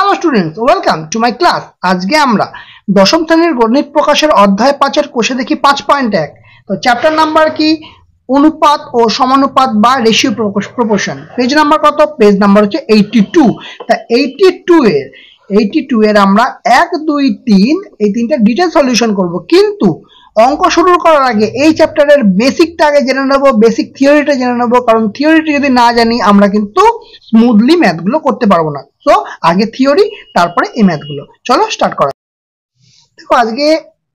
Hello students, welcome to my class. আজকে আমরা দশম শ্রেণীর গণিত প্রকাশের অধ্যায় 5-এর কোষে দেখি 5.1। তো চ্যাপ্টার নাম্বার কি? অনুপাত ও সমানুপাত বা রেশিও প্রপোর্শন। পেজ নাম্বার কত? পেজ নাম্বার হচ্ছে 82। তা 82 এর আমরা 1, 2, 3 এই তিনটা ডিটেল সলিউশন করব। কিন্তু অঙ্ক শুরু করার আগে এই চ্যাপ্টারের বেসিকটা আগে জেনে নেব, বেসিক থিওরিটা জেনে নেব, কারণ থিওরিটা যদি না জানি আমরা কিন্তু স্মুথলি ম্যাথগুলো করতে পারবো না। সো আগে থিওরি, তারপরে এই ম্যাথগুলো। চলো স্টার্ট করা। দেখো, আজকে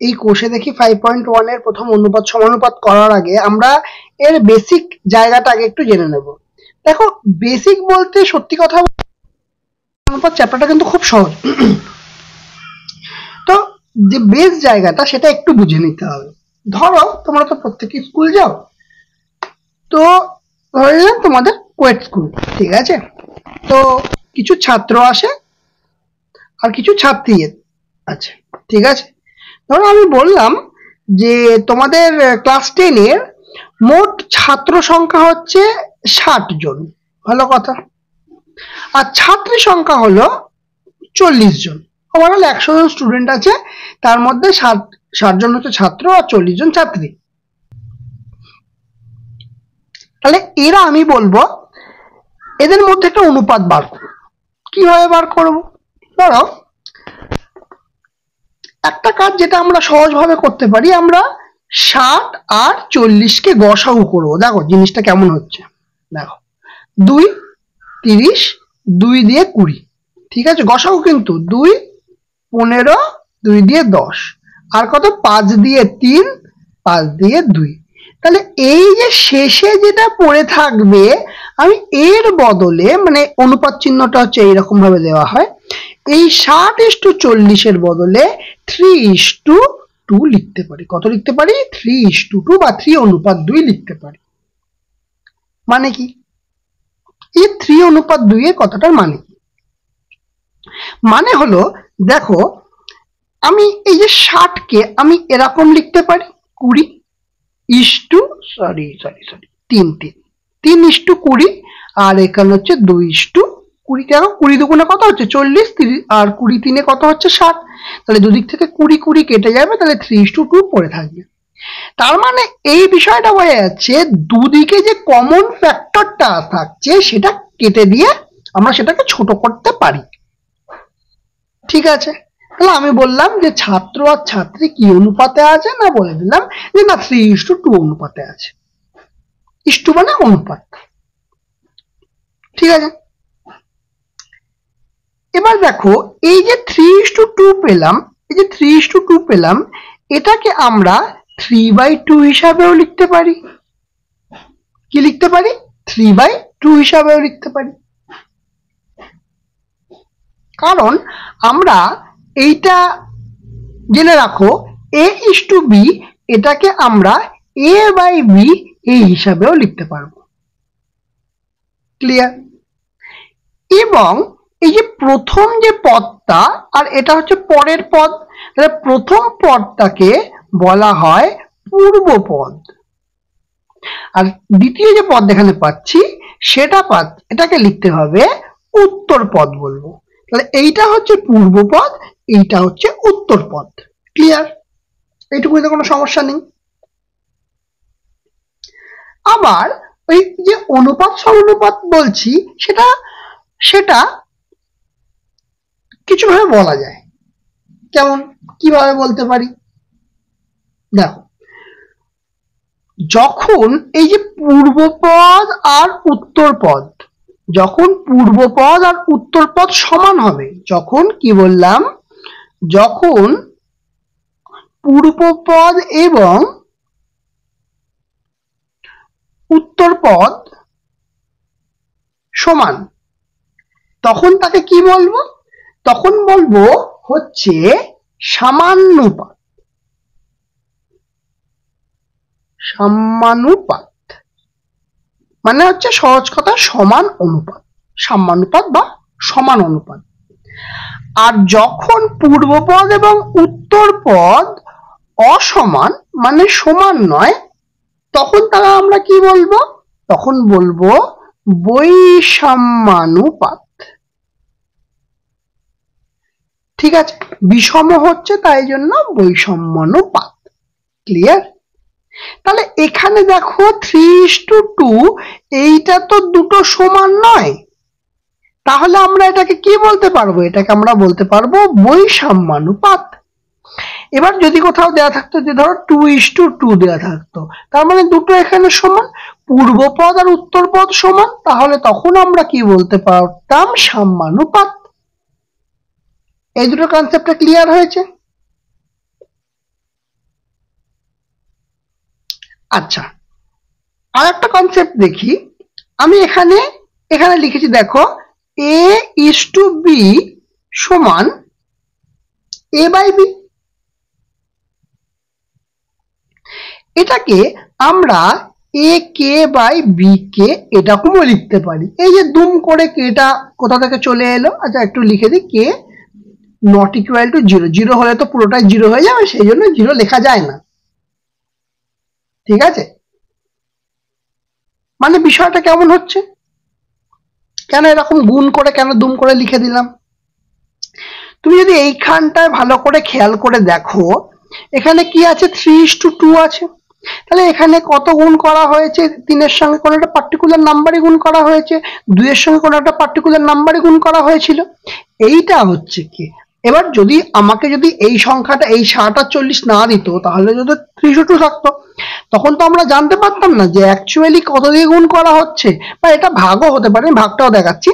এই কোষে দেখি 5.1 এর প্রথম অনুপাত সমানুপাত করার আগে আমরা এর বেসিক জায়গাটা আগে একটু জেনে নেব। দেখো, বেসিক বলতে সত্যি কথা অনুপাত চ্যাপ্টারটা কিন্তু খুব সহজ। তো যে বেস জায়গাটা সেটা একটু বুঝে নিতে হবে। ধরো তোমরা তো প্রত্যেকে স্কুল যাও, তো ধরে নিলাম তোমাদের কোয়েট স্কুল, ঠিক আছে? তো কিছু ছাত্র আসে আর কিছু ছাত্রী আছে, ঠিক আছে? ধরো আমি বললাম যে তোমাদের ক্লাস 10 এর মোট ছাত্র সংখ্যা হচ্ছে 60 জন, ভালো কথা। আর ছাত্রী সংখ্যা হলো 40 জন। ওভারঅল 100 জন স্টুডেন্ট আছে, তার মধ্যে 60 জন হচ্ছে ছাত্র আর 40 জন ছাত্রী। তাহলে এরা আমি বলবো এদের মধ্যে একটা অনুপাত বার করব। কিভাবে বার করব? ধরো একটা কাজ যেটা আমরা সহজভাবে করতে পারি, আমরা 60 আর 40 কে গসাগু করবো। দেখো জিনিসটা কেমন হচ্ছে। দেখো 2 30, 2 দিয়ে 20, ঠিক আছে? গসাগু কিন্তু 2 15, 2 দিয়ে 10, আর কত? 5 দিয়ে 3, 5 দিয়ে 2। তাহলে এই যে শেষে যেটা পড়ে থাকবে, আমি এর বদলে, মানে অনুপাত চিহ্নটা হচ্ছে এইরকম ভাবে দেওয়া হয়, এই 60:40 এর বদলে 3:2 লিখতে পারি। কত লিখতে পারি? 3:2 বা 3:2 লিখতে পারি। মানে কি? এই 3:2 এর কথাটার মানে কি? মানে হলো, দেখো আমি এই যে 60 কে আমি এরকম লিখতে পারি 3:20, আর এখানে হচ্ছে 2:20। কেন? 20 দুগুণে কত হচ্ছে? 40, আর 20 তিনে কত হচ্ছে? 60। তাহলে দুদিক থেকে 20 কেটে যাবে, তাহলে 3:2 পড়ে থাকবে। তার মানে এই বিষয়টা বোঝা যাচ্ছে, দুদিকে যে কমন ফ্যাক্টরটা থাকছে সেটা কেটে দিয়ে আমরা সেটাকে ছোট করতে পারি, ঠিক আছে? তাহলে আমি বললাম যে ছাত্র আর ছাত্রী কি অনুপাতে আছে, না বলে দিলাম যে না 3:2 অনুপাতে আছে। ইস্টু মানে অনুপাত, ঠিক আছে? এবার দেখো, এই যে 3:2 পেলাম, এই যে 3:2 পেলাম, এটাকে আমরা 3/2 হিসাবেও লিখতে পারি। কি লিখতে পারি? 3/2 হিসাবেও লিখতে পারি। কারণ আমরা এইটা জেনে রাখো, a:b, এটাকে আমরা a/b এই হিসাবেও লিখতে পারবো। ক্লিয়ার? এবং এই যে প্রথম যে পদটা আর এটা হচ্ছে পরের পদ, তাহলে প্রথম পদটাকে বলা হয় পূর্ব পদ, আর দ্বিতীয় যে পদ এখানে পাচ্ছি এটাকে লিখতে হবে উত্তর পদ বলবো। তাহলে এইটা হচ্ছে পূর্ব পদ, এইটা হচ্ছে উত্তর পদ। ক্লিয়ার? এইটুকুতে কোনো সমস্যা নেই। আবার ওই যে অনুপাত সমানুপাত বলছি, সেটা কিছু ভাবে বলা যায়। কেমন? কিভাবে বলতে পারি? দেখো, যখন এই যে পূর্বপদ আর উত্তরপদ, যখন পূর্বপদ আর উত্তরপদ সমান হবে, যখন কি বললাম, যখন পূর্বপদ এবং উত্তরপদ সমান, তখন তাকে কি বলবো? তখন বলবো হচ্ছে সামানুপাত। সামানুপাত মানে হচ্ছে সহজ কথা সমান অনুপাত, সামানুপাত বা সমান অনুপাত। আর যখন পূর্বপদ এবং উত্তরপদ অসমান, মানে সমান নয়, তখন তারা আমরা কি বলবো? তখন বলবো বৈষম্যানুপাত। ঠিক আছে, বিষম হচ্ছে তাই জন্য বৈষম্যানুপাত। ক্লিয়ার? তাহলে এখানে দেখো 3:2, এইটা তো দুটো সমান নয়, তাহলে আমরা এটাকে কি বলতে পারবো? এটাকে আমরা বলতে পারবো বৈষম্যানুপাত। এবার যদি কোথাও দেয়া থাকতো যে ধরো 2:2 দেয়া থাকতো, তার মানে দুটো এখানে সমান, পূর্বপদ আর উত্তরপদ সমান, তাহলে তখন আমরা কি বলতে পারতাম? সাম্যানুপাত। এই দুটো কনসেপ্টটা ক্লিয়ার হয়েছে? আচ্ছা, আর একটা কনসেপ্ট দেখি। আমি এখানে লিখেছি দেখো A:B সমান A/B। এটাকে আমরা AK/B এরকমও লিখতে পারি। এই যে দুম করে কেটা কোথা থেকে চলে এলো, আচ্ছা একটু লিখে দিই, K নট ইকুয়াল টু 0, 0 হলে তো পুরোটাই 0 হয়ে যাবে, সেই জন্য 0 লেখা যায় না। ঠিক আছে, মানে বিষয়টা কেমন হচ্ছে? কেন এরকম গুণ করে, কেন দুম করে লিখে দিলাম? তুমি যদি এইখানটায় ভালো করে খেয়াল করে দেখো, এখানে কি আছে? 3:2 আছে। তাহলে এখানে কত গুণ করা হয়েছে? 3 এর সঙ্গে কোনো একটা পার্টিকুলার নাম্বারই গুণ করা হয়েছে, 2 এর সঙ্গে কোনো একটা পার্টিকুলার নাম্বারই গুণ করা হয়েছিল। এইটা হচ্ছে কি, এবার যদি আমাকে যদি এই সংখ্যাটা এই 60 আর 40 না দিত, তাহলে যদি 3:2 থাকতো, তখন তো আমরা জানতে পারতাম না যে অ্যাকচুয়ালি কত দিয়ে গুণ করা হচ্ছে, বা এটা ভাগও হতে পারে, ভাগটাও দেখাচ্ছি,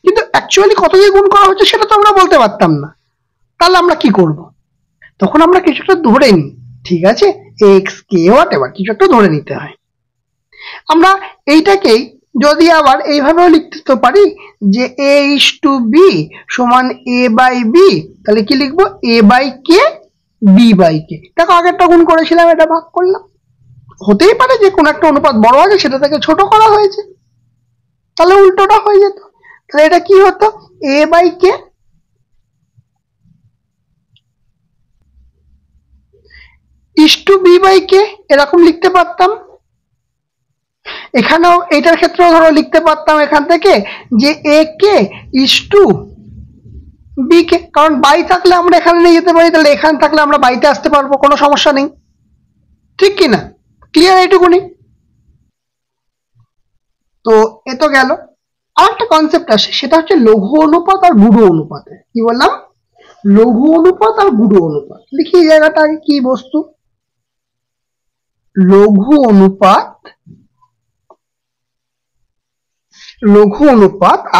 কিন্তু অ্যাকচুয়ালি কত দিয়ে গুণ করা হচ্ছে সেটা তো আমরা বলতে পারতাম না। তাহলে আমরা কি করব? তখন আমরা কিছু একটা ধরে নিই, ঠিক আছে, এক্স কে হোয়াট এভার কিছু একটা ধরে নিতে হয়। আমরা এইটাকেই যদি আবার এইভাবেও লিখতে পারি যে A:B সমান A/B, তাহলে কি লিখবো? A/K B/K। দেখো আগেরটা গুণ করেছিলাম, এটা ভাগ করলাম। হতেই পারে যে কোন একটা অনুপাত বড় আছে, সেটা থেকে ছোট করা হয়েছে, তাহলে উল্টোটা হয়ে যেত। তাহলে এটা কি হতো? A/K B/K এরকম লিখতে পারতাম। এখানেও এটার ক্ষেত্রেও ধরো লিখতে পারতাম এখান থেকে যে AK B/K, কারণ বাই থাকলে আমরা এখানে নিয়ে যেতে পারি, তাহলে এখানে থাকলে আমরা বাইতে আসতে পারবো, কোনো সমস্যা নেই। ঠিক কি না? ক্লিয়ার এইটুকুনি? তো এ তো গেল। আর একটা কনসেপ্ট আসে, সেটা হচ্ছে লঘু অনুপাত আর গুরু অনুপাতে। কি বললাম? লঘু অনুপাত আর গুরু অনুপাত। লিখি এই জায়গাটা আগে, কি বস্তু? লঘু অনুপাত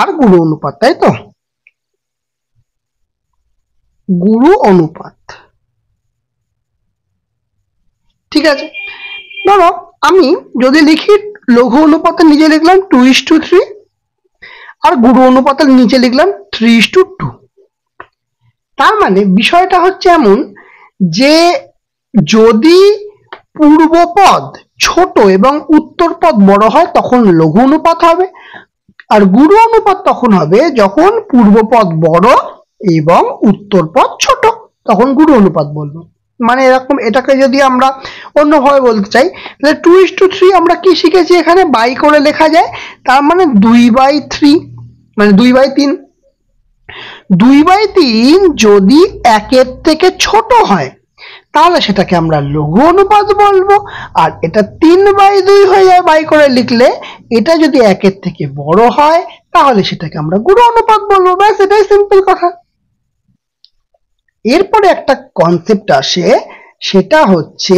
আর গুরু অনুপাত, তাই তো? গুরু অনুপাত, ঠিক আছে। ধরো আমি যদি লিখি লঘু অনুপাতের নিচে লিখলাম 2:3, আর গুরু অনুপাতের নিচে লিখলাম 3:2। তার মানে বিষয়টা হচ্ছে এমন যে যদি পূর্বপদ ছোট এবং উত্তরপদ বড় হয় তখন লঘু অনুপাত হবে, আর গুরু অনুপাত তখন হবে যখন পূর্বপদ বড় এবং উত্তরপদ ছোট, তখন গুরু অনুপাত বলবো। মানে এরকম, এটাকে যদি আমরা অন্যভাবে বলতে চাই, তাহলে 2:3 আমরা কি শিখেছি? এখানে বাই করে লেখা যায়, তার মানে 2/3, মানে 2/3। 2/3 যদি 1-এর থেকে ছোট হয় তাহলে সেটাকে আমরা লঘু অনুপাত বলবো, আর এটা 3/2 হয়ে যায় বাই করে লিখলে। এটা যদি 1-এর থেকে বড় হয় তাহলে সেটাকে আমরা গুরু অনুপাত বলবো। ব্যাস, এটাই সিম্পল কথা। এরপরে একটা কনসেপ্ট আসে, সেটা হচ্ছে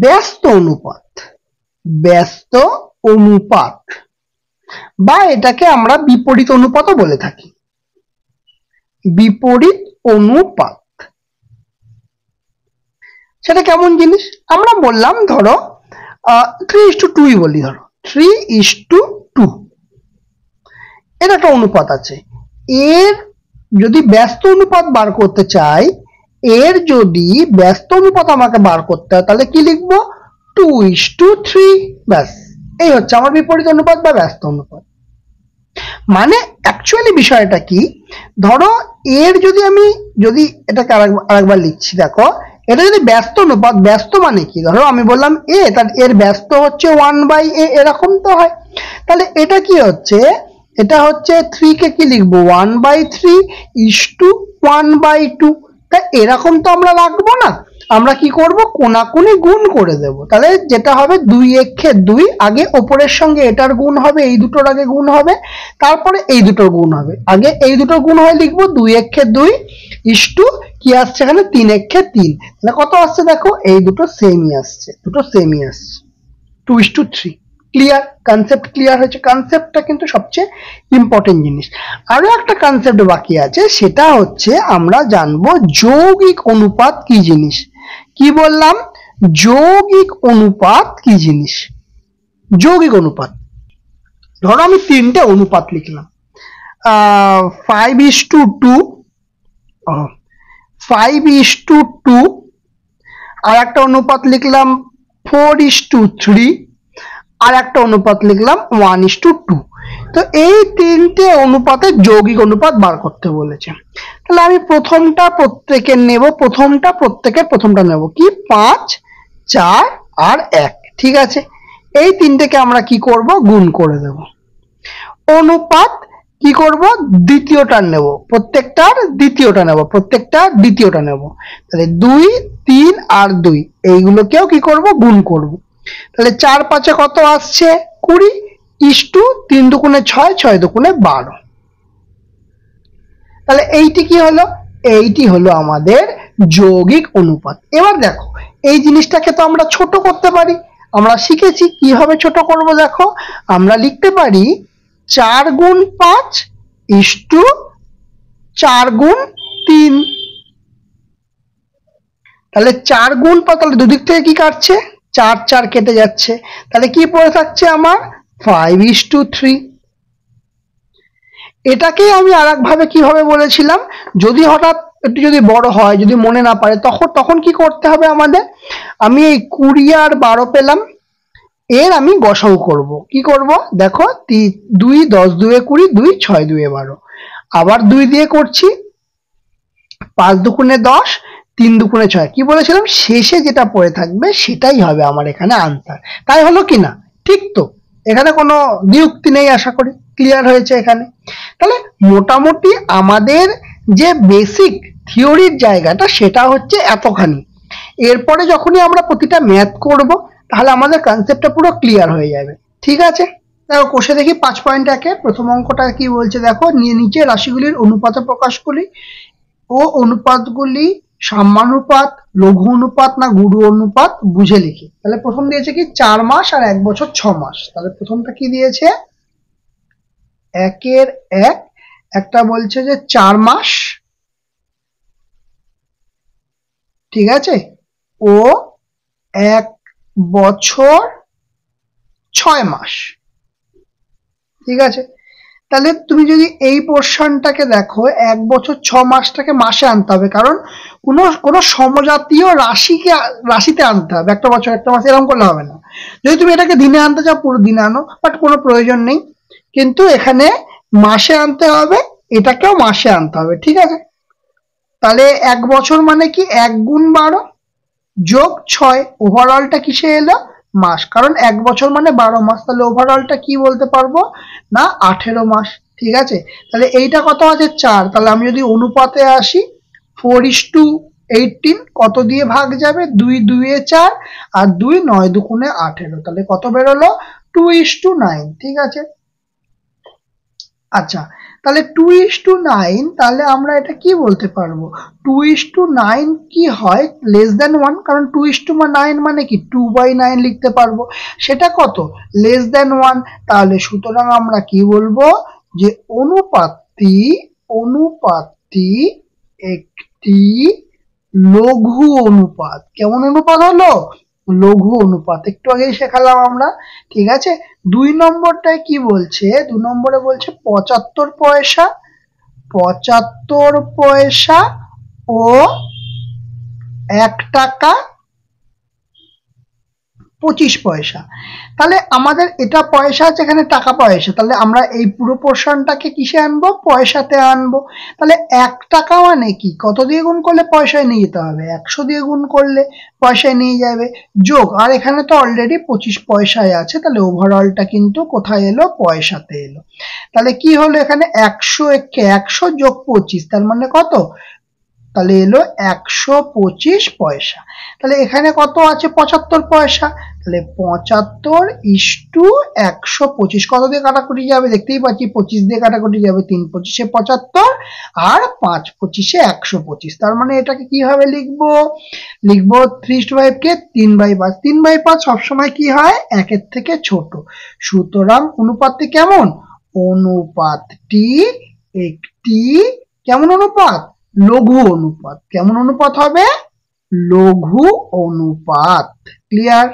ব্যস্ত অনুপাত। ব্যস্ত অনুপাত, বা এটাকে আমরা বিপরীত অনুপাতও বলে থাকি। বিপরীত অনুপাত সেটা কেমন জিনিস? আমরা বললাম ধরো 3:2 বলি, ধরো 3:2, এর একটা অনুপাত আছে। এর যদি ব্যস্ত অনুপাত বার করতে চাই, এর যদি ব্যস্ত অনুপাত আমাকে বার করতে হয়, তাহলে কি লিখবো? 2:3। ব্যাস, এই হচ্ছে আমার বিপরীত অনুপাত বা ব্যস্ত অনুপাত। মানে অ্যাকচুয়ালি বিষয়টা কি, ধরো এর যদি এটাকে আরেকবার লিখছি, দেখো এটা যদি ব্যস্ত অনুপাত, ব্যস্ত মানে কি? ধরো আমি বললাম এ, তার এর ব্যস্ত হচ্ছে 1/a, এরকম তো হয়। তাহলে এটা কি হচ্ছে? এটা হচ্ছে 3 কে কি লিখবো? 1/3 1/2। তা এরকম তো আমরা রাখবো না, আমরা কি করব, কোনাকুনি গুণ করে দেব। তাহলে যেটা হবে 2 একে 2, আগে ওপরের সঙ্গে এটার গুণ হবে, এই দুটোর আগে গুণ হবে, তারপরে এই দুটোর গুণ হবে। আগে এই দুটোর গুণ হয় লিখবো 2 একে 2 ইস্টু কি আসছে এখানে 3 একে 3। তাহলে কত আসছে দেখো, এই দুটো সেমই আসছে, 2:3। ক্লিয়ার? কনসেপ্ট ক্লিয়ার হয়েছে? কনসেপ্টটা কিন্তু সবচেয়ে ইম্পর্টেন্ট জিনিস। আরো একটা কনসেপ্ট বাকি আছে, সেটা হচ্ছে আমরা জানবো যৌগিক অনুপাত কি জিনিস। কি বললাম? যৌগিক অনুপাত কি জিনিস? যৌগিক অনুপাত, ধরো আমি 3টে অনুপাত লিখলাম, 5:2, 5:2, আর একটা অনুপাত লিখলাম 4:3, আর একটা অনুপাত লিখলাম 1:2। তো এই 3টে অনুপাতের যৌগিক অনুপাত বার করতে বলেছে। তাহলে আমি প্রথমটা প্রত্যেকের নেব, প্রথমটা নেব কি 5, 4 আর 1। ঠিক আছে, এই 3টেকে আমরা কি করব, গুণ করে দেব। অনুপাত কি করব, দ্বিতীয়টার নেব, প্রত্যেকটার দ্বিতীয়টা নেব। তাহলে 2, 3 আর 2 এইগুলোকেও কি করব, গুণ করব। তাহলে 4 5 কত আসছে 20 ইস্টু 3 দুগুণে 6, 6 দুগুণে 12। তাহলে এইটি কি হলো, এইটি হলো আমাদের যৌগিক অনুপাত। এবার দেখো এই জিনিসটাকে তো আমরা ছোট করতে পারি, আমরা শিখেছি কিভাবে ছোট করব। দেখো আমরা লিখতে পারি 4 গুণ 5 ইস্টু 4 গুণ 3। তাহলে 4 গুণ 5, তাহলে দুদিক থেকে কি কাটছে, 4 4 কেটে যাচ্ছে, তাহলে কি পড়ে থাকছে আমার 5:3। এটাকেই আমি আরেক ভাবে কিভাবে বলেছিলাম, যদি হঠাৎ একটু যদি বড় হয়, যদি মনে না পারে, তখন কি করতে হবে আমাদের, আমি এই 20 আর 12 পেলাম, এর আমি গসাগু করব। কি করব দেখো, 2 10 2 20, 2 6 2 12, আবার 2 দিয়ে করছি, 5 দুগুণে 10, 3 দুগুণে 6। কি বলেছিলাম, শেষে যেটা পড়ে থাকবে সেটাই হবে আমার এখানে আনসার। তাই হলো কি না? ঠিক তো? এখানে কোনো বিযুক্তি নেই, আশা করি ক্লিয়ার হয়েছে এখানে। তাহলে মোটামুটি আমাদের যে বেসিক থিওরির জায়গাটা সেটা হচ্ছে এতখানি। এরপরে যখনই আমরা প্রতিটা ম্যাথ করব তাহলে আমাদের কনসেপ্টটা পুরো ক্লিয়ার হয়ে যাবে। ঠিক আছে, দেখো কোষে দেখি 5.1 প্রথম অঙ্কটা কি বলছে দেখো, নিচে রাশিগুলির অনুপাত প্রকাশ করি ও অনুপাতগুলি সাম্যানুপাত, লঘু অনুপাত না গুরু অনুপাত বুঝে লিখি। তাহলে প্রথম দিয়েছে কি 4 মাস আর 1 বছর 6 মাস। তাহলে প্রথমটা কি দিয়েছে, 1 একটা বলছে যে 4 মাস, ঠিক আছে, ও 1 বছর 6 মাস। ঠিক আছে, তাহলে তুমি যদি এই পোর্শনটাকে দেখো, 1 বছর 6 মাসটাকে মাসে আনতে হবে, কারণ কোনো সমজাতীয় রাশিতে আনতে হবে। একটা বছর একটা মাস এরকম করলে হবে না। যদি তুমি এটাকে দিনে আনতে চাও পুরো দিনে আনো, বাট কোনো প্রয়োজন নেই। কিন্তু এখানে মাসে আনতে হবে, এটাকেও মাসে আনতে হবে। ঠিক আছে, তাহলে 1 বছর মানে কি 1 গুণ 12 যোগ 6, ওভারঅলটা কিসে এলো, মাস, কারণ 1 বছর মানে 12 মাস। তাহলে ওভারঅলটা কি বলতে পারবো না, 18 মাস। ঠিক আছে, তাহলে এইটা কত আছে 4। তাহলে আমি যদি অনুপাতে আসি 4:18, কত দিয়ে ভাগ যাবে, 2 2 এ 4 আর 2 9 দুগুণে 18। তাহলে কত বেরোলো 2:9। ঠিক আছে, আচ্ছা, তাহলে 2:9, তাহলে আমরা এটা কি বলতে পারবো, 2:9 কি হয়, লেস দেন 1, কারণ 2:9 মানে কি 2/9 লিখতে পারবো, সেটা কত, লেস দেন 1। তাহলে সুতরাং আমরা কি বলবো, যে অনুপাতটি একটি লঘু অনুপাত। কেমন অনুপাত হলো, লঘু অনুপাত, একটু আগেই শেখালাম আমরা। ঠিক আছে, 2 নম্বরটায় কি বলছে, 2 নম্বরে বলছে 75 পয়সা, 75 পয়সা ও 1 টাকা 25 পয়সা। তাহলে আমাদের এটা পয়সা আছে, এখানে টাকা পয়সা, তাহলে আমরা এই পুরো পোর্শনটাকে কিসে আনবো? পয়সাতে আনবো। তাহলে 1 টাকা মানে কি, কত দিয়ে গুণ করলে পয়সায় নিয়ে যেতে হবে? 100 দিয়ে গুণ করলে পয়সায় নিয়ে যাবে, যোগ, আর এখানে তো অলরেডি 25 পয়সায় আছে, তাহলে ওভারঅলটা কিন্তু কোথায় এলো? পয়সাতে এলো। তাহলে কি হলো, এখানে 100 যোগ 25 তার মানে কত? তাহলে এলো 125 পয়সা। তাহলে এখানে কত আছে? 75 পয়সা। তাহলে 75:125 কত দিয়ে কাটাকুটি যাবে? দেখতেই পাচ্ছি 25 দিয়ে কাটাকুটি যাবে, 3 25 75 আর 5 25 125। তার মানে এটাকে কিভাবে লিখবো? লিখবো 3:5 কে 3/5। 3/5 সবসময় কি হয়? 1 এর থেকে ছোট। সুতরাং অনুপাতটি কেমন? অনুপাতটি একটি কেমন অনুপাত? লঘু অনুপাত। কেমন অনুপাত হবে? লঘু অনুপাত। ক্লিয়ার?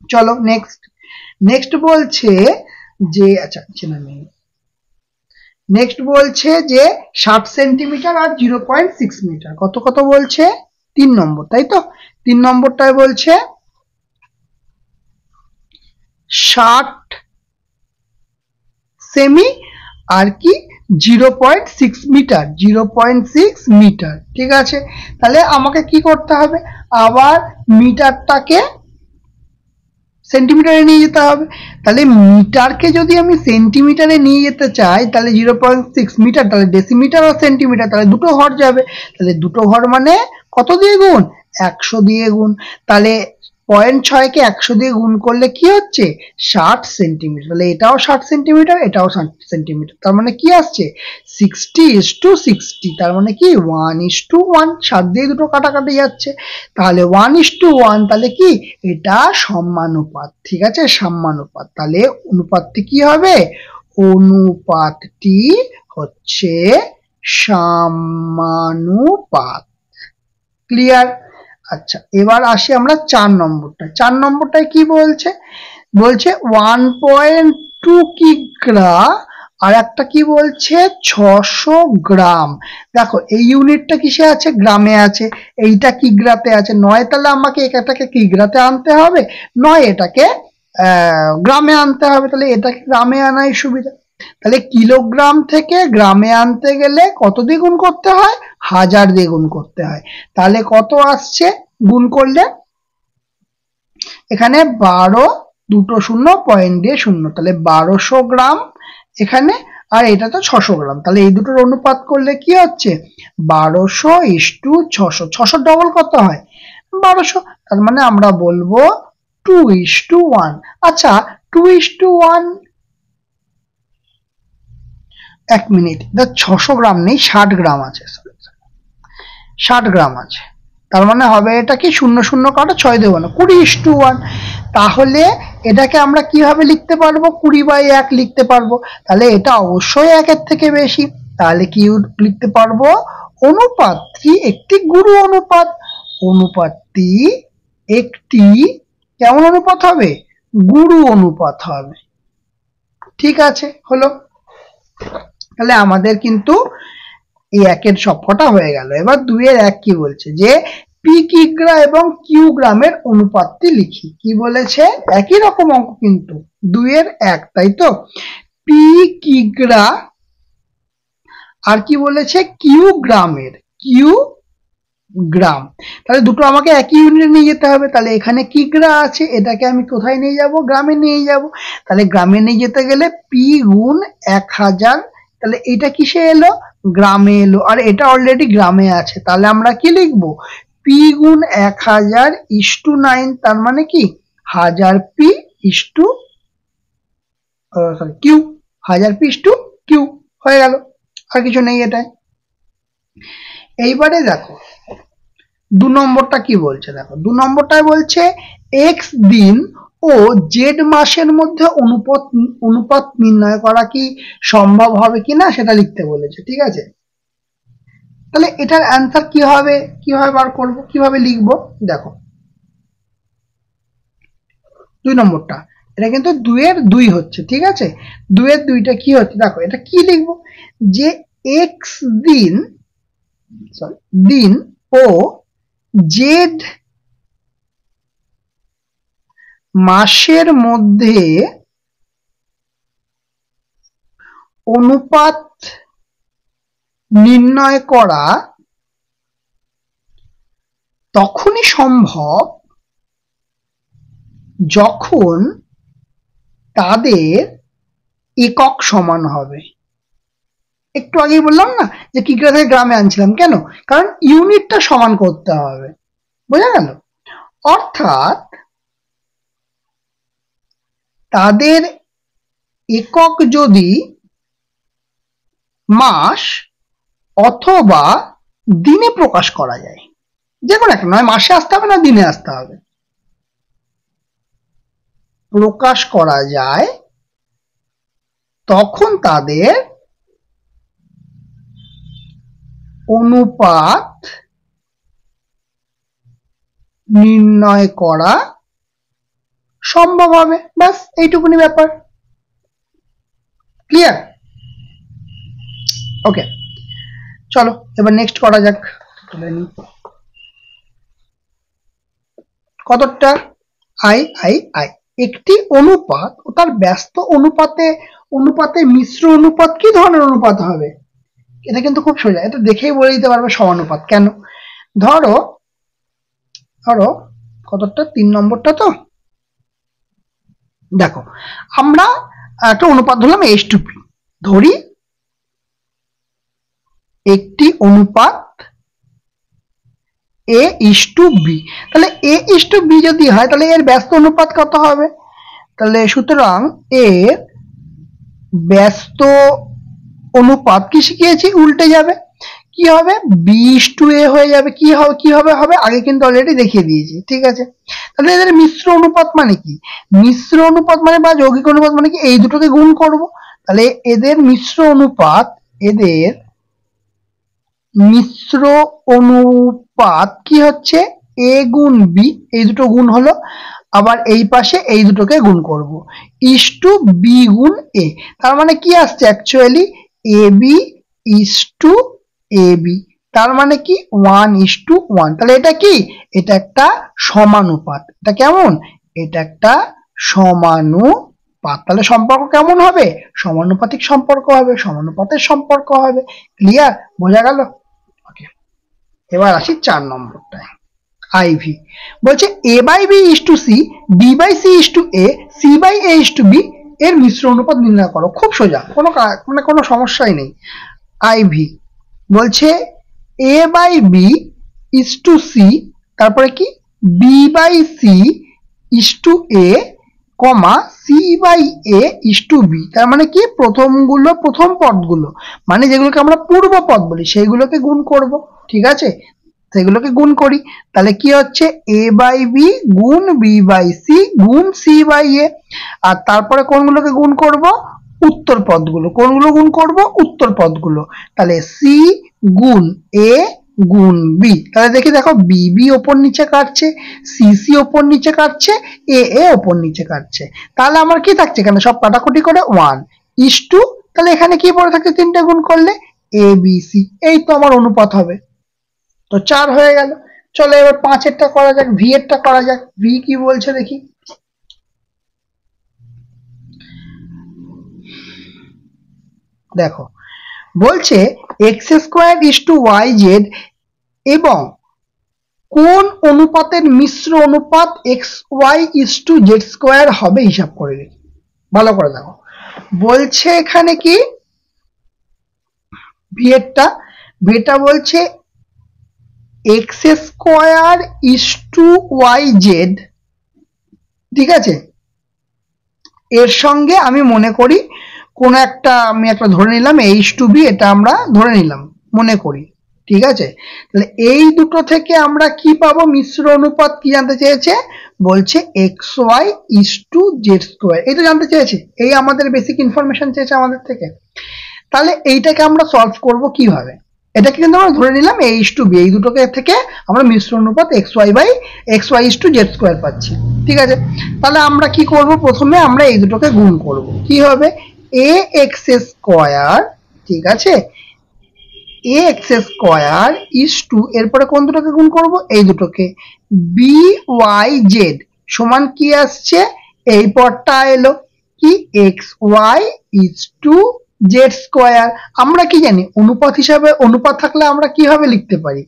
চলো নেক্সট বলছে যে, আচ্ছা চেনা নেই, নেক্সট বলছে যে 60 সেন্টিমিটার আর 0.6 মিটার। কত কত বলছে? 3 নম্বর, তাই তো? 3 নম্বরটায় বলছে 60 সেমি আর কি 0.6 মিটার, 0.6 মিটার। ঠিক আছে, তাহলে আমাকে কি করতে হবে? আবার মিটারটাকে সেন্টিমিটারে নিয়ে যেতে হবে। তাহলে মিটারকে যদি আমি সেন্টিমিটারে নিয়ে যেতে চাই, তাহলে 0.6 মিটার, তাহলে ডেসিমিটার আর সেন্টিমিটার, তাহলে দুটো ঘর যাবে। তাহলে দুটো ঘর মানে কত দিয়ে গুণ? 100 দিয়ে গুণ। তাহলে 0.6 কে 100 দিয়ে গুণ করলে কি হচ্ছে? 60 সেন্টিমিটার। তাহলে এটাও 60 সেন্টিমিটার, এটাও 60 সেন্টিমিটার। তার মানে কি আসছে? 60:60। তার মানে কি 1:1। 60 দিয়ে দুটো কাটাকাটি যাচ্ছে, তাহলে 1:1। তাহলে কি এটা সমানুপাত। ঠিক আছে, সমানুপাত। তাহলে অনুপাতটি কি হবে? অনুপাতটি হচ্ছে সমানুপাত। ক্লিয়ার? আচ্ছা, এবার আসি আমরা 4 নম্বরটায়। 4 নম্বরটায় কি বলছে? বলছে 1.2 কিগ্রা আর একটা কি বলছে? 600 গ্রাম। দেখো এই ইউনিটটা কিসে আছে? গ্রামে আছে, এইটা কিগ্রাতে আছে। নয় তাহলে আমাকে এটাকে কিগ্রাতে আনতে হবে, নয় এটাকে গ্রামে আনতে হবে। তাহলে এটাকে গ্রামে আনাই সুবিধা। তাহলে কিলোগ্রাম থেকে গ্রামে আনতে গেলে কত দিয়ে গুণ করতে হয়? 1000 দিয়ে গুণ করতে হয়। তাহলে কত আসছে গুণ করলে? এখানে 12 দুটো শূন্য, পয়েন্ট দিয়ে শূন্য, তাহলে 1200 গ্রাম এখানে, আর এটা তো 600 গ্রাম। তাহলে এই দুটোর অনুপাত করলে কি হচ্ছে? 1200:600। 600 ডবল কত হয়? 1200। তার মানে আমরা বলবো 2:1। আচ্ছা 2:1, 1 মিনিট, 600 গ্রাম নেই, 60 গ্রাম আছে, 60 গ্রাম আছে। তার মানে হবে এটা কি? 0 0 কাটো, 6 দেবো না, 20:1। তাহলে এটাকে আমরা কিভাবে লিখতে পারবো? 20/1 লিখতে পারবো। তাহলে এটা অবশ্যই 1 এর থেকে বেশি। তাহলে কি লিখতে পারবো? অনুপাতটি একটি গুরু অনুপাত। অনুপাতটি একটি কেমন অনুপাত হবে? গুরু অনুপাত হবে। ঠিক আছে, হলো। তাহলে আমাদের কিন্তু এই 1 এর সবকটা হয়ে গেল। এবার 2 এর 1 কি বলছে? যে পি কিগ্রা এবং কিউ গ্রামের অনুপাতটি লিখি। কি বলেছে? একই রকম অঙ্ক কিন্তু, 2 এর 1, তাই তো? পি কিগ্রা আর কি বলেছে? কিউ গ্রামের, কিউ গ্রাম। তাহলে দুটো আমাকে একই ইউনিটে নিয়ে যেতে হবে। তাহলে এখানে কিগ্রা আছে, এটাকে আমি কোথায় নিয়ে যাব? গ্রামে নিয়ে যাব। তাহলে গ্রামে নিয়ে যেতে গেলে পি গুণ 1000, তাহলে এটা কিসে এলো? গ্রামে এলো, আর এটা অলরেডি গ্রামে আছে। তাহলে আমরা কি লিখবো? পি গুণ 1000:9। তার মানে কি 1000 P is to sorry Q, 1000 P is to Q হয়ে গেল, আর কিছু নেই এটাই। এইবারে দেখো 2 নম্বরটা কি বলছে? দেখো 2 নম্বরটায় বলছে এক্স দিন ও জেড মাসের মধ্যে অনুপাত নির্ণয় করা কি সম্ভব হবে কিনা সেটা লিখতে বলেছে। ঠিক আছে, তাহলে এটার অ্যান্সার কি হবে? কিভাবে বার করব, কিভাবে লিখবো? দেখো 2 নম্বরটা, এটা কিন্তু 2 এর 2 হচ্ছে। ঠিক আছে, 2 এর 2টা কি হচ্ছে? দেখো এটা কি লিখবো? যে এক্স দিন ও জেড মাসের মধ্যে অনুপাত নির্ণয় করা তখনই সম্ভব যখন তাদের একক সমান হবে। একটু আগেই বললাম না যে কি করে থেকে গ্রামে আনছিলাম, কেন? কারণ ইউনিটটা সমান করতে হবে, বোঝা গেল? অর্থাৎ তাদের একক যদি মাস অথবা দিনে প্রকাশ করা যায়, যে কোনো একটা, নয় মাসে আসতে হবে না দিনে আসতে হবে, প্রকাশ করা যায়, তখন তাদের অনুপাত নির্ণয় করা সম্ভব হবে। ব্যাস এইটুকুনি ব্যাপার। ক্লিয়ার? ওকে, চলো এবার নেক্সট করা যাক। কতটা? I I I. একটি অনুপাত ও তার ব্যস্ত অনুপাতে মিশ্র অনুপাত কি ধরনের অনুপাত হবে? এটা কিন্তু খুব সোজা, এটা দেখেই বলে দিতে পারবে সমানুপাত। কেন? ধরো কতটা, 3 নম্বরটা তো দেখো, আমরা একটা অনুপাত ধরলাম H2P, ধরি একটি অনুপাত A:B, তাহলে A:B যদি হয় তাহলে এর ব্যস্ত অনুপাত কত হবে? তাহলে সুতরাং এর ব্যস্ত অনুপাত কি শিখিয়েছি, উল্টে যাবে, কি হবে? B:A হয়ে যাবে। কিভাবে হবে আগে কিন্তু অলরেডি দেখিয়ে দিয়েছি, ঠিক আছে? তাহলে এদের মিশ্র অনুপাত মানে কি? মিশ্র অনুপাত মানে বা যৌগিক অনুপাত মানে কি? এই দুটোকে গুণ করব। তাহলে এদের মিশ্র অনুপাত কি হচ্ছে? A গুণ B, এই দুটো গুণ হলো, আবার এই পাশে এই দুটোকে গুণ করব, B গুণ A। তার মানে কি আসছে অ্যাকচুয়ালি? AB AB, তার মানে কি 1:1। তাহলে এটা কি? এটা একটা সমানুপাত। এটা কেমন? এটা একটা সমানুপাত। তাহলে সম্পর্ক কেমন হবে? সমানুপাতিক সম্পর্ক হবে, সমানুপাতের সম্পর্ক হবে। ক্লিয়ার? বোঝা গেল? ওকে, এবার আসি 4 নম্বরটায়। IV বলছে A/B:C, B/C:A, C/A:B এর মিশ্র অনুপাত নির্ণয় করো। খুব সোজা, কোনো সমস্যাই নেই। IV বলছে A/B:C, তারপরে কি B/C:A, C/A:B। তার মানে কি? প্রথম পদগুলো মানে যেগুলোকে আমরা পূর্ব পদ বলি সেইগুলোকে গুণ করব, ঠিক আছে? সেগুলোকে গুণ করি, তাহলে কি হচ্ছে? A/B গুণ B/C গুণ C/A। আর তারপরে কোনগুলোকে গুণ করব? উত্তর পদগুলো। কোনগুলো গুণ করব? উত্তর পদগুলো। তাহলে C গুণ A গুণ B। তাহলে দেখো BB ওপর নিচে কাটছে, CC ওপর নিচে কাটছে, AA ওপর নিচে কাটছে। তাহলে আমার কি থাকছে এখানে? সব কাটাকুটি করে 1:2। তাহলে এখানে কি পড়ে থাকছে? 3টে গুণ করলে ABC। এই তো আমার অনুপাত হবে। তো 4 হয়ে গেল। চলো এবার 5এরটা করা যাক, V এরটা করা যাক। V কি বলছে দেখি। দেখো বলছে x² এবং কোন অনুপাতের মিশ্র অনুপাত xy:z² হবে হিসাব করে দেখি। ভালো করে দেখো, বলছে এখানে কি ভিটা বলছে x²:y/z, ঠিক আছে? এর সঙ্গে আমি মনে করি কোন একটা, আমি একটা ধরে নিলাম H2B, এটা আমরা ধরে নিলাম মনে করি, ঠিক আছে? তাহলে এই দুটো থেকে আমরা কি পাবো? মিশ্র অনুপাত কি জানতে চেয়েছে? বলছে xy:z², এটা জানতে চেয়েছে। এই আমাদের বেসিক ইনফরমেশন চেয়েছে আমাদের থেকে। তাহলে এইটাকে আমরা সলভ করব কিভাবে? এটাকে কিন্তু আমরা ধরে নিলাম H2B, এই দুটোকে থেকে আমরা মিশ্র অনুপাত xy:z² পাচ্ছি, ঠিক আছে? তাহলে আমরা কি করব? প্রথমে আমরা এই দুটোকে গুণ করব। কি হবে? ax², ঠিক আছে? ax² এরপরে কোন দুটোকে গুণ করব? এই দুটোকে, byz সমান কি আসছে, এই পদটা এলো কি X Y is to Z square. আমরা কি জানি অনুপাত হিসাবে, অনুপাত থাকলে আমরা কিভাবে লিখতে পারি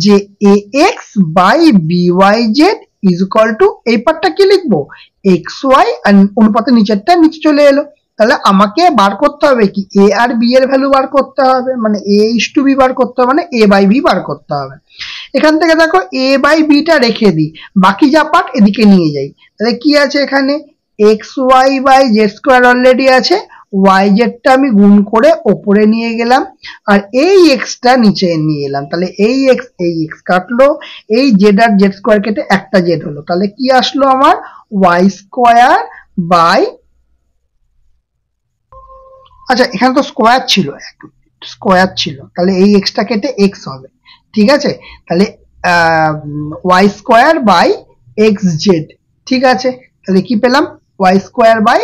যে A X by B Y Z is equal to, এই পার্টটা কি লিখবো এক্স ওয়াই, আর অনুপাতের নিচেরটা নিচে চলে এলো। তাহলে আমাকে বার করতে হবে কি এ আর বি এর ভ্যালু বার করতে হবে, মানে এ ইজ টু বি বার করতে হবে, মানে এ বাই বি বার করতে হবে। এখান থেকে দেখো এ বাই বিটা রেখে দিই, বাকি যা পার্ট এদিকে নিয়ে যাই। তাহলে কি আছে এখানে X Y by Z square already আছে, ওয়াই জেডটা আমি গুণ করে ওপরে নিয়ে গেলাম, আর এই এক্সটা নিচে নিয়ে এলাম। তাহলে এই এক্স কাটলো, এই জেড আর জেড স্কোয়ার কেটে একটা জেড হলো। তাহলে কি আসলো আমার ওয়াই স্কোয়ার বাই, আচ্ছা এখানে তো স্কোয়ার ছিল, স্কোয়ার ছিল, তাহলে এই এক্সটা কেটে এক্স হবে, ঠিক আছে। তাহলে Y square by X Z, ঠিক আছে। তাহলে কি পেলাম Y square by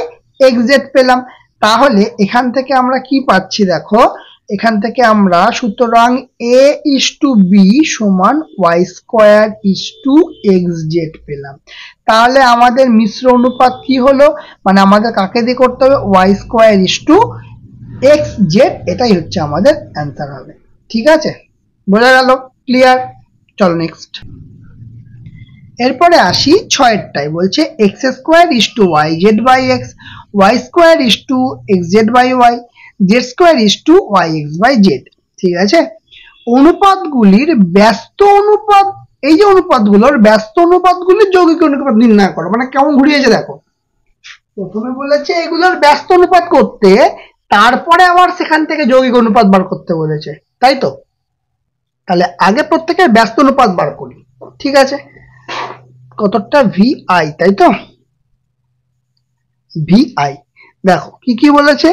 X Z পেলাম। তাহলে এখান থেকে আমরা কি পাচ্ছি দেখো, এখান থেকে আমরা সুতরাং এ ইস টু বি সমান Y square is to X Z পেলাম। তাহলে আমাদের মিশ্র অনুপাত কি হলো, মানে আমাদের কাকে দিয়ে করতে হবে Y square is to X Z, এটাই হচ্ছে আমাদের অ্যান্সার হবে, ঠিক আছে, বোঝা গেল, ক্লিয়ার। চলো নেক্সট। এরপরে আসি ছয়েরটাই, বলছে X square is to Y Z by X, Y square is to X Z by Y, Z square is to Y X by Z, ঠিক আছে। অনুপাতগুলির ব্যস্ত অনুপাত, এই যে অনুপাতগুলোর ব্যস্ত অনুপাতগুলির যৌগিক অনুপাত নির্ণয় করো, মানে কেমন ঘুরিয়েছে দেখো। প্রথমে বলেছে এগুলোর ব্যস্ত অনুপাত করতে, তারপরে আবার সেখান থেকে যৌগিক অনুপাত বার করতে বলেছে, তাই তো। তাহলে আগে প্রত্যেকের ব্যস্ত অনুপাত বার করি, ঠিক আছে। কতটা ভি আই, তাই তো, ভি আই। দেখো কি কি বলেছে,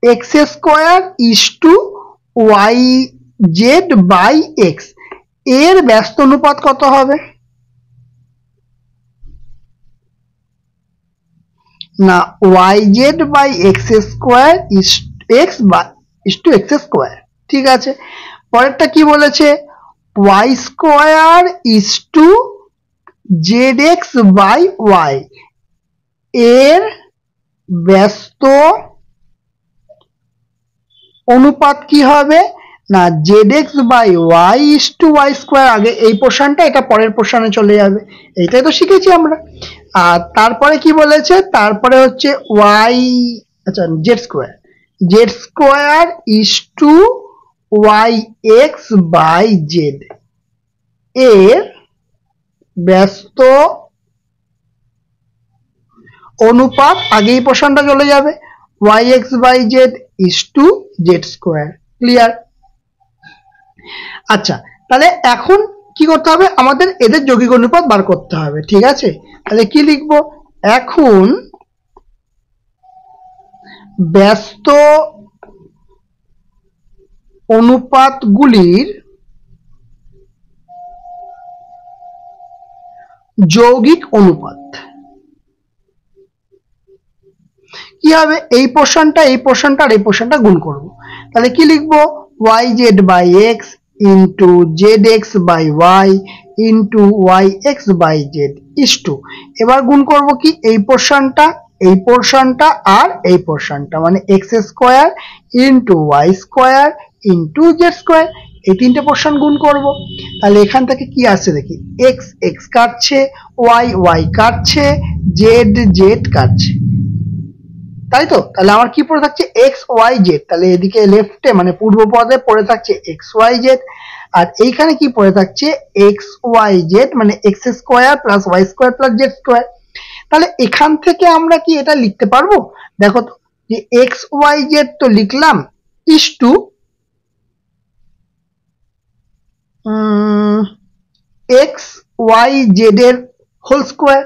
X square is to Y Z by X, এর ব্যস্ত অনুপাত কত হবে, না Y Z by X square is X by is to X square, ঠিক আছে। পরেরটা কি বলেছে Y square is to Z X by Y, এর ব্যস্ত অনুপাত কি হবে, না Z X by Y is to Y square. আগে এই পোর্শনটা, এটা পরের পোর্শনে চলে যাবে, এইটাই তো শিখেছি আমরা। আর তারপরে কি বলেছে, তারপরে হচ্ছে ওয়াই, আচ্ছা Z square is to Y X by Z, এর ব্যস্ত অনুপাত, আগে এই পোর্শনটা চলে যাবে, Y X by Z is to Z square, clear. আচ্ছা তাহলে এখন কি করতে হবে, আমাদের এদের যৌগিক অনুপাত বার করতে হবে, ঠিক আছে। তাহলে কি লিখবো, এখন ব্যস্ত অনুপাতগুলির যৌগিক অনুপাত কি হবে, এই পোর্শনটা এই পোর্শনটা আর এই পোর্শনটা গুণ করব। তাহলে কি লিখবো Y Z by X into Z X by Y into Y X by Z is two, এবার গুণ করব কি এই পোর্শনটা আর এই পোর্শনটা, মানে X square into Y square into Z square, এই তিনটে পোর্শন গুণ করব। তাহলে এখান থেকে কি আসছে দেখি, এক্স এক্স কাটছে, ওয়াই ওয়াই কাটছে, জেড জেড কাটছে, তাই তো। তাহলে আমার কি পড়ে থাকছে এক্স ওয়াই জেড, তাহলে এদিকে লেফটে মানে পূর্ব পদে পড়ে থাকছে এক্স ওয়াই জেড, আর এইখানে কি পড়ে থাকছে এক্স ওয়াই জেড, মানে X square plus Y square plus Z square. তাহলে এখান থেকে আমরা কি এটা লিখতে পারবো, দেখো তো, যে এক্স ওয়াই জেড তো লিখলাম ইস টু এক্স ওয়াই জেড এর হোল স্কোয়ার,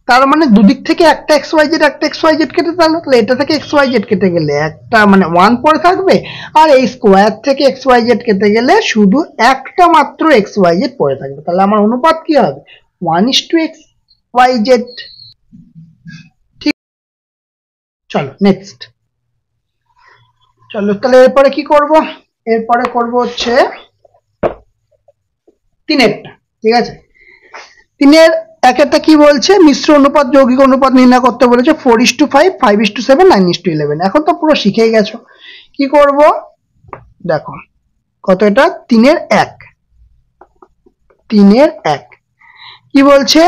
তার মানে দুদিক থেকে একটা এক্স ওয়াই জেড কেটে, তাহলে এটা থেকে এক্স ওয়াই জেড কেটে গেলে একটা মানে ওয়ান পরে থাকবে, আর এই স্কোয়ার থেকে এক্স ওয়াই জেড কেটে গেলে শুধু একটা মাত্র এক্স ওয়াই জেড পরে থাকবে। তাহলে আমার অনুপাত কি হবে one is to X Y Z, ঠিক। চলো নেক্সট, চলো তাহলে এরপরে কি করব, এরপরে করব হচ্ছে তিনেরটা, ঠিক আছে। তিনের একেরটা কি বলছে, মিশ্র অনুপাত যৌগিক অনুপাত নির্ণয় করতে বলেছে 4:5, 5:7, 9:11। এখন তো পুরো শিখেই গেছো। কি করব দেখো, কত এটা, 3/1, 3/1। কি বলছে,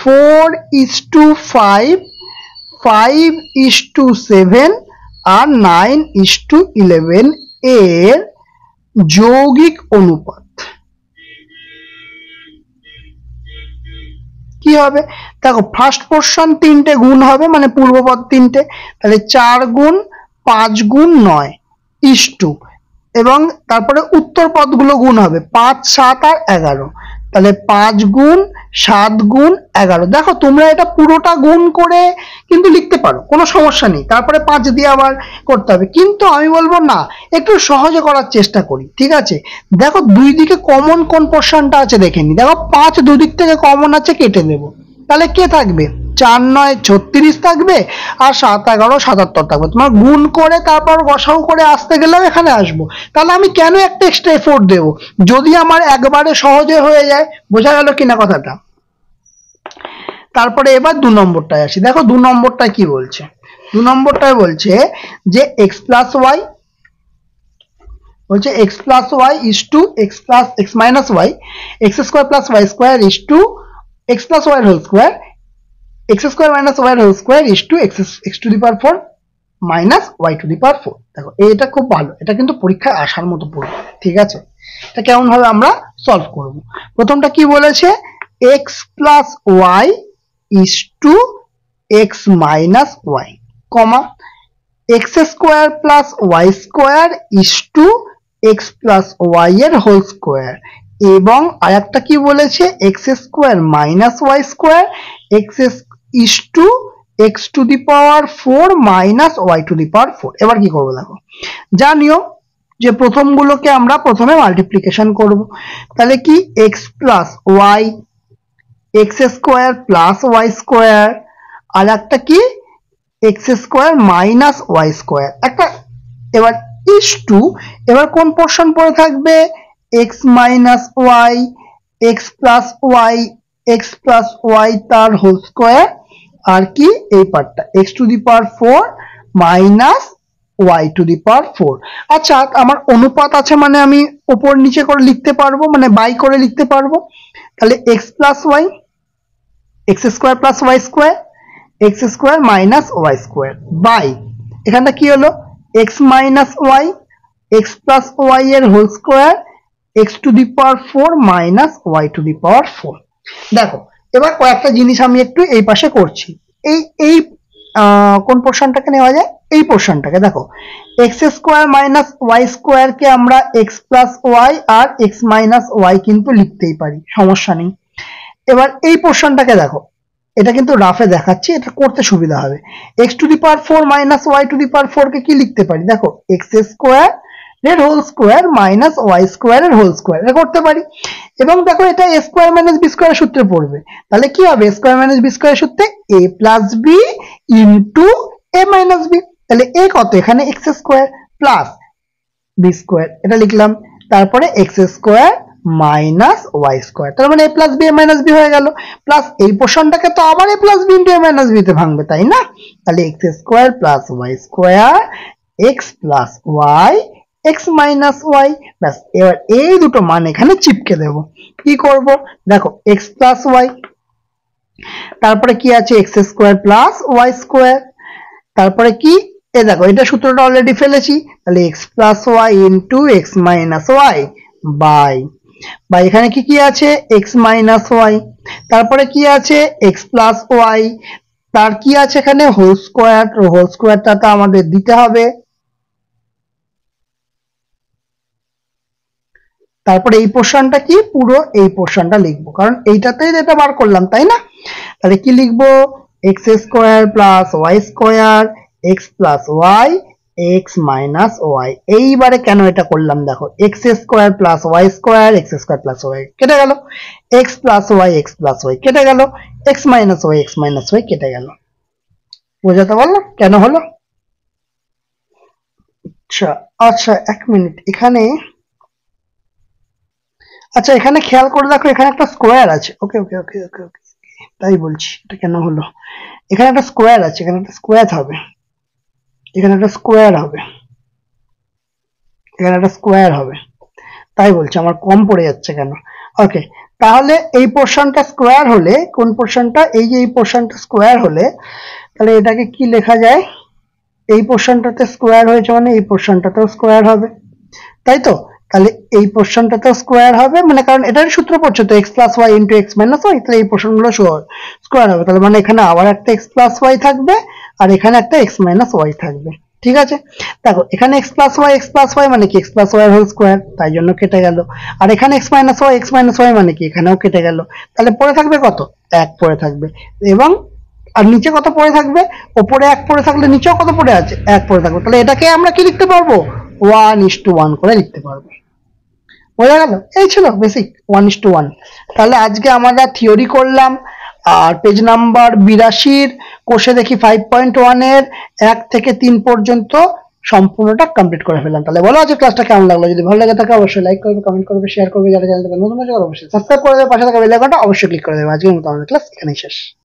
4:5, 5:7 আর 9:11 এর যৌগিক অনুপাত কি হবে? দেখো, ফার্স্ট পোর্শন 3টে গুণ হবে, মানে পূর্বপদ 3টে, তাহলে 4 গুণ 5 গুণ 9 ইস্টু, এবং তারপরে উত্তর পদগুলো গুণ হবে 5, 7 আর 11, তাহলে 5 গুণ 7 গুণ 11। দেখো তোমরা এটা পুরোটা গুণ করে কিন্তু লিখতে পারো, কোনো সমস্যা নেই, তারপরে 5 দিয়ে আবার করতে হবে, কিন্তু আমি বলবো না, একটু সহজে করার চেষ্টা করি, ঠিক আছে? দেখো দুই দিকে কমন কোন পোর্শনটা আছে দেখে নি। দেখো 5 দুদিক থেকে কমন আছে, কেটে দেব, তাহলে কে থাকবে, 4 9 36 থাকবে, আর 7 11 77 থাকবে। তোমার গুণ করে তারপর গসাগু করে আসতে গেলেও এখানে আসবো, তাহলে আমি কেন একটা এক্সট্রা এফোর্ট দেবো যদি আমার একবারে সহজে হয়ে যায়? বোঝা গেল কিনা কথাটা? তারপরে এবার 2 নম্বরটায় আসি। দেখো 2 নম্বরটায় কি বলছে, 2 নম্বরটায় বলছে যে x প্লাস ওয়াই, বলছে x plus Y is to X plus X minus Y, x square plus Y square is to X plus Y whole square, x square minus Y whole square is to X to the power 4 minus Y to the power 4। দেখো এটা খুব ভালো, এটা কিন্তু পরীক্ষায় আসার মতো পড়বে, ঠিক আছে? এটা কেমন ভাবে আমরা সলভ করব? প্রথমটা কি বলেছে, x plus Y is to X minus Y, comma X square plus Y square is to X plus Y এর হোল স্কোয়ার, এবং আরেকটা কি বলেছে, X square minus Y square X is to X to the power 4 minus Y to the power 4। এবার কি করবো দেখো, জানিও যে প্রথমগুলোকে আমরা প্রথমে মাল্টিপ্লিকেশন করব, তাহলে কি x plus y, x square plus Y square, আর একটা কি x square minus Y square একটা। এবার ইস টু, এবার কোন পোর্শন পড়ে থাকবে, x minus Y, x plus y, x plus y তার হোল স্কোয়ার, আর কি এই পার্টটা x to the power 4 minus Y to the power 4। আচ্ছা আমার অনুপাত আছে মানে আমি উপর নিচে করে লিখতে পারবো, মানে বাই করে লিখতে পারবো, তাহলে x plus y, x square plus Y square, x square minus Y square by, এখানটা কি হলো, x minus Y, x plus Y এর whole square, x to the power 4 minus Y to the power 4। দেখো এবার কয়েকটা জিনিস আমি একটু এই পাশে করছি, এই কোন পোর্শনটাকে নেওয়া যায়, এই পোর্শনটাকে। দেখো x square minus Y square কে আমরা এক্স প্লাস ওয়াই আর এক্স মাইনাস ওয়াই কিন্তু লিখতেই পারি, সমস্যা নেই। এবার এই পোর্শনটাকে দেখো, এটা কিন্তু রাফে দেখাচ্ছি, এটা করতে সুবিধা হবে। X to the power 4 minus Y to the power 4 কে কি লিখতে পারি, দেখো এক্স স্কোয়ার এর whole square minus Y square এর হোল স্কোয়ার, এটা করতে পারি। এবং দেখো এটা a square minus b square সূত্রে পড়বে, তাহলে কি হবে, স্কোয়ার মাইনাস বি স্কোয়ার সূত্রে a plus b into a minus b, তাহলে এ কত, এখানে x square plus b square এটা লিখলাম, তারপরে x square minus Y square, তার মানে a plus b a minus b হয়ে গেল, প্লাস এই পোর্শনটাকে তো আবার a plus b into a minus b তে ভাঙবে, তাই না? তাহলে x square plus Y square x plus y x minus y, ব্যাস। এবার এই দুটো মান এখানে চিপকে দেব। কি করব দেখো, এক্স প্লাস ওয়াই, তারপরে কি আছে x square plus Y square, তারপরে কি এ দেখো এটা সূত্রটা অলরেডি ফেলেছি, তাহলে x plus y into x minus y by, বা এখানে কি কি আছে এক্স মাইনাস ওয়াই, তারপরে কি আছে এক্স প্লাস ওয়াই, তার কি আছে এখানে হোল স্কোয়ার, হোল স্কোয়ারটা তো আমাদের দিতে হবে, তারপরে এই পোর্শনটা কি, পুরো এই পোর্শনটা লিখবো, কারণ এইটাতেই যেটা বার করলাম, তাই না? তাহলে কি লিখবো, x square plus Y square x plus y x minus y. এইবারে কেন এটা করলাম দেখো, x square plus Y square x square plus y কেটে গেল, এক্স প্লাস ওয়াই কেটে গেল, এক্স মাইনাস ওয়াই কেটে গেল। বোঝাতে পারলাম কেন হলো? আচ্ছা আচ্ছা, এক মিনিট, এখানে আচ্ছা এখানে খেয়াল করে দেখো, এখানে একটা স্কোয়ার আছে, ওকে ওকে ওকে ওকে ওকে, তাই বলছি এটা কেন হলো, এখানে একটা স্কোয়ার আছে, এখানে একটা স্কোয়ার হবে, এখানে একটা স্কোয়ার হবে, এখানে একটা স্কোয়ার হবে, তাই বলছি আমার কম পড়ে যাচ্ছে কেন। ওকে, তাহলে এই পোর্শনটা স্কোয়ার হলে, কোন পোর্শনটা, এই যে এই পোর্শনটা স্কোয়ার হলে, তাহলে এটাকে কি লেখা যায়, এই পোর্শনটাতে স্কোয়ার হয়েছে মানে এই পোর্শনটাতেও স্কোয়ার হবে, তাই তো। তাহলে এই পোর্শনটাতেও স্কোয়ার হবে, মানে কারণ এটার সূত্র পড়ছে তো x plus y into x minus y, তাহলে এই পোর্শনগুলো স্কোয়ার হবে, তাহলে মানে এখানে আবার একটা এক্স প্লাস ওয়াই থাকবে আর এখানে একটা এক্স মাইনাস ওয়াই থাকবে। ঠিক আছে, দেখো এখানে এক্স প্লাস ওয়াই মানে কি x plus Y whole square, তাই জন্য কেটে গেল। আর এখানে এক্স মাইনাস ওয়াই মানে কি এখানেও কেটে গেল, তাহলে পড়ে থাকবে কত, এক পড়ে থাকবে। এবং আর নিচে কত পড়ে থাকবে, ওপরে এক পড়ে থাকলে নিচেও কত পড়ে আছে, এক পড়ে থাকবে, তাহলে এটাকে আমরা কি লিখতে পারবো, 1:1 করে লিখতে পারবো। বোঝা গেল, এই ছিল বেসিক 1:1। তাহলে আজকে আমরা থিওরি করলাম, আর পেজ নাম্বার 82 কোষে দেখি 5.1 এর 1 থেকে 3 পর্যন্ত সম্পূর্ণটা কমপ্লিট করে ফেললাম। তাহলে বলো আজকে ক্লাসটা কেমন লাগলো, যদি ভালো লাগে থাকে অবশ্যই লাইক করবে, কমেন্ট করবে, শেয়ার করবে, যারা চ্যানেলটাকে নতুন আছে অবশ্যই সাবস্ক্রাইব করে দেবে, পাশে থাকা বেল আইকনটা অবশ্যই ক্লিক করে দেবে। আজকের মতো আমাদের ক্লাস এখানেই শেষ।